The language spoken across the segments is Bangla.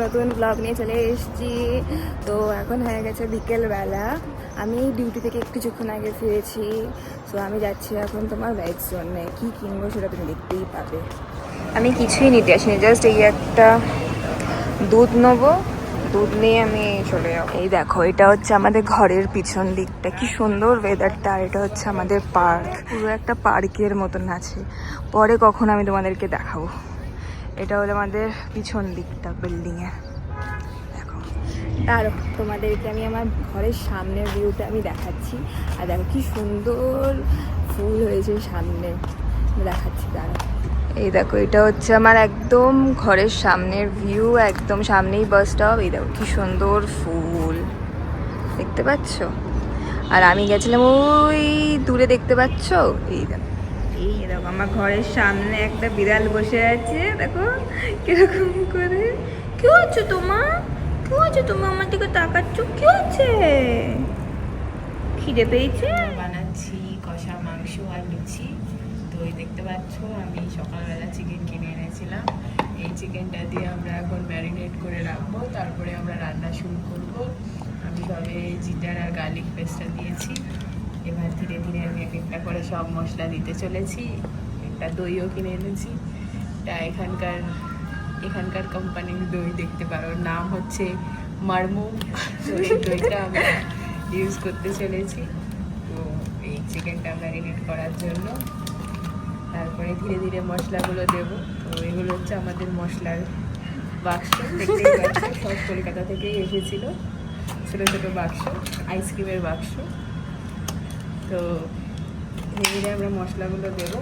নতুন ব্লগ নিয়ে চলে এসেছি। তো এখন হয়ে গেছে বিকেলবেলা, আমি ডিউটি থেকে কিছুক্ষণ আগে ফিরেছি। তো আমি যাচ্ছি এখন তোমার ভেজ জোনে, কী কিনবো সেটা তুমি দেখতেই পাবে। আমি কিছুই নিতে আসিনি, জাস্ট এই একটা দুধ নেবো, দুধ নিয়ে আমি চলে যাবো। এই দেখো, এটা হচ্ছে আমাদের ঘরের পিছন দিকটা, কি সুন্দর ওয়েদারটা। আর এটা হচ্ছে আমাদের পার্ক, পুরো একটা পার্কের মতন আছে। পরে কখন আমি তোমাদেরকে দেখাবো। এটা হলো আমাদের পিছন দিকটা বিল্ডিংয়ের। দেখো, তার তোমাদেরকে আমি আমার ঘরের সামনের ভিউটা আমি দেখাচ্ছি। আর দেখো কি সুন্দর ফুল হয়েছে সামনে, দেখাচ্ছি দাঁড়া। এই দেখো, এটা হচ্ছে আমার একদম ঘরের সামনের ভিউ, একদম সামনেই বাস স্টপ। এই দেখো কি সুন্দর ফুল, দেখতে পাচ্ছ? আর আমি গেছিলাম ওই দূরে, দেখতে পাচ্ছ? এই দেখো, এই দেখো আমার ঘরের সামনে একটা বিড়াল বসে আছে, দেখো কিরকম করে। কি হচ্ছে তোমার? কি হচ্ছে তোমার? আমার দিকে তাকাচ্ছ, কি হচ্ছে? খিদে পেয়েছে? বানাচ্ছি কষা মাংস আর লুচি। তো এই দেখতে পাচ্ছ, আমি সকালবেলা চিকেন কিনে এনেছিলাম। এই চিকেনটা দিয়ে আমরা এখন ম্যারিনেট করে রাখবো, তারপরে আমরা রান্না শুরু করব। আমি সবে জিঞ্জার আর গার্লিক পেস্টটা দিয়েছি। এবার ধীরে ধীরে আমি এক একটা করে সব মশলা দিতে চলেছি। একটা দইও কিনে এনেছি, এটা এখানকার কোম্পানির দই, দেখতে পারো, নাম হচ্ছে মারমু। তো এই দইটা আমরা ইউজ করতে চলেছি তো এই চিকেনটা ম্যারিনেট করার জন্য। তারপরে ধীরে ধীরে মশলাগুলো দেব। তো এগুলো হচ্ছে আমাদের মশলার বাক্স, দেখতেই পাচ্ছ, সব কলকাতা থেকেই এসেছিলো, ছোটো ছোটো বাক্স, আইসক্রিমের বাক্স। তো ধীরে ধীরে আমরা মশলাগুলো দেব,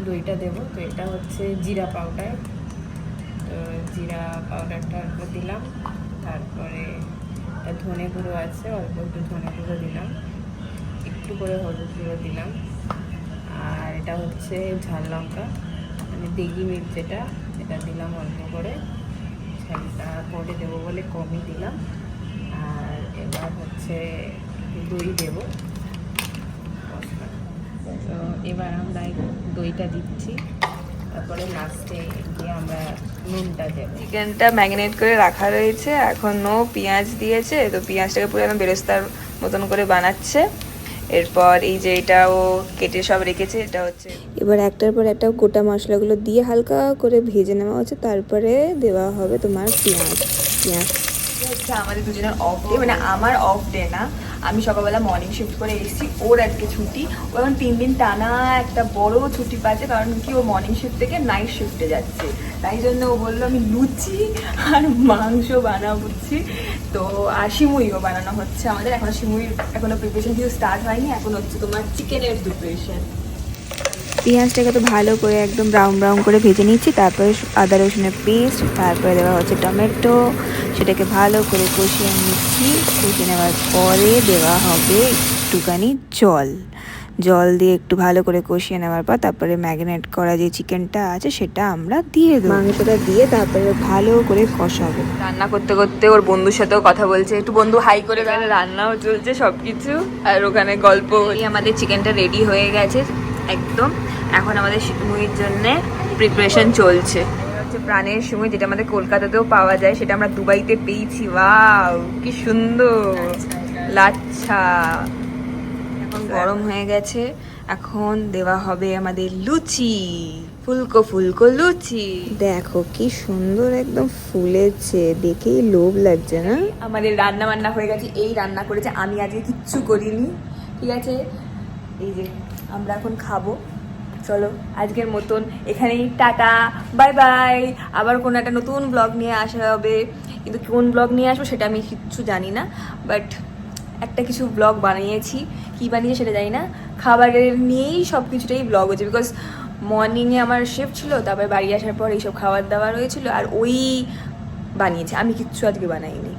দইটা দেব। তো এটা হচ্ছে জিরা পাউডার, তো জিরা পাউডারটা দিলাম। তারপরে ধনে গুঁড়ো আছে, অল্প একটু ধনে গুঁড়ো দিলাম, একটু করে হলুদ গুঁড়ো দিলাম। আর এটা হচ্ছে ঝাল লঙ্কা, মানে দেগি মির্চ, যেটা এটা দিলাম অল্প করে, ঝালটা পরে দেবো বলে কমই দিলাম। আর এবার হচ্ছে দই দেব মশলা। তো এবার আমরা দইটা দিচ্ছি, তারপরে লাস্টে গিয়ে আমরা নুনটা দেবো। চিকেনটা ম্যারিনেট করে রাখা রয়েছে, এখনও পেঁয়াজ দিয়েছে। তো পেঁয়াজটাকে পুরো একদম বেরেস্তার মতন করে বানাচ্ছে। এরপর এই যে এটাও কেটে সব রেখেছে, এটা হচ্ছে এবার একটার পর একটা গোটা মশলাগুলো দিয়ে হালকা করে ভেজে নেওয়া হচ্ছে। তারপরে দেওয়া হবে তোমার পেঁয়াজ। হচ্ছে আমাদের দুজনের অফ ডে, মানে আমার অফ ডে না, আমি সকালবেলা মর্নিং শিফট করে এসেছি, ওর আজকে ছুটি। ও এখন 3 দিন টানা একটা বড় ছুটি পাচ্ছে, কারণ কি ও মর্নিং শিফট থেকে নাইট শিফটে যাচ্ছে। তাই জন্য ও বললো আমি লুচি আর মাংস বানাচ্ছি। তো আর সিমুইও বানানো হচ্ছে আমাদের, এখনো সিমুইর এখনো প্রিপারেশন কিছু স্টার্ট হয়নি, এখন হচ্ছে তোমার চিকেনের প্রিপারেশন। পেঁয়াজটাকে তো ভালো করে একদম ব্রাউন ব্রাউন করে ভেজে নিচ্ছি। তারপরে আদা রসুনের পেস্ট, তারপরে দেওয়া হচ্ছে টমেটো, সেটাকে ভালো করে কষিয়ে নিচ্ছি। কষিয়ে নেওয়ার পরে দেওয়া হবে একটুখানি জল দিয়ে একটু ভালো করে কষিয়ে নেওয়ার পর তারপরে ম্যারিনেট করা যে চিকেনটা আছে সেটা আমরা দিয়ে দেবো। মাংসটা দিয়ে তারপরে ভালো করে কষাবো। রান্না করতে করতে ওর বন্ধুর সাথেও কথা বলছে, একটু বন্ধু হাই করে গেলে, রান্নাও চলছে সবকিছু, আর ওখানে গল্প। আমাদের চিকেনটা রেডি হয়ে গেছে একদম। এখন আমাদের সিমুইর জন্য প্রিপারেশন চলছে। হচ্ছে প্রাণের সিমুই, যেটা আমাদের কলকাতাতেও পাওয়া যায়, সেটা আমরা দুবাইতে পেয়েছি। ওয়াও কি সুন্দর লাচ্ছা। এখন গরম হয়ে গেছে, এখন দেওয়া হবে আমাদের লুচি, ফুলকো ফুলকো লুচি। দেখো কি সুন্দর একদম ফুলেছে, দেখেই লোভ লাগছে না? আমাদের রান্না বান্না হয়ে গেছে, এই রান্না করেছে, আমি আজকে কিচ্ছু করিনি, ঠিক আছে? এই যে আমরা এখন খাবো। চলো আজকের মতন এখানেই টাটা, বাই বাই। আবার কোনো একটা নতুন ব্লগ নিয়ে আসা হবে, কিন্তু কোন ব্লগ নিয়ে আসবো সেটা আমি কিচ্ছু জানি না, বাট একটা কিছু ব্লগ বানিয়েছি, কী বানিয়েছি সেটা জানি না। খাবারের নিয়েই সব কিছুটাই ব্লগ হচ্ছে, বিকজ মর্নিংয়ে আমার শিফট ছিল, তারপরে বাড়ি আসার পর এইসব খাবার দাবার হয়েছিল, আর ওই বানিয়েছে, আমি কিচ্ছু আজকে বানাইনি।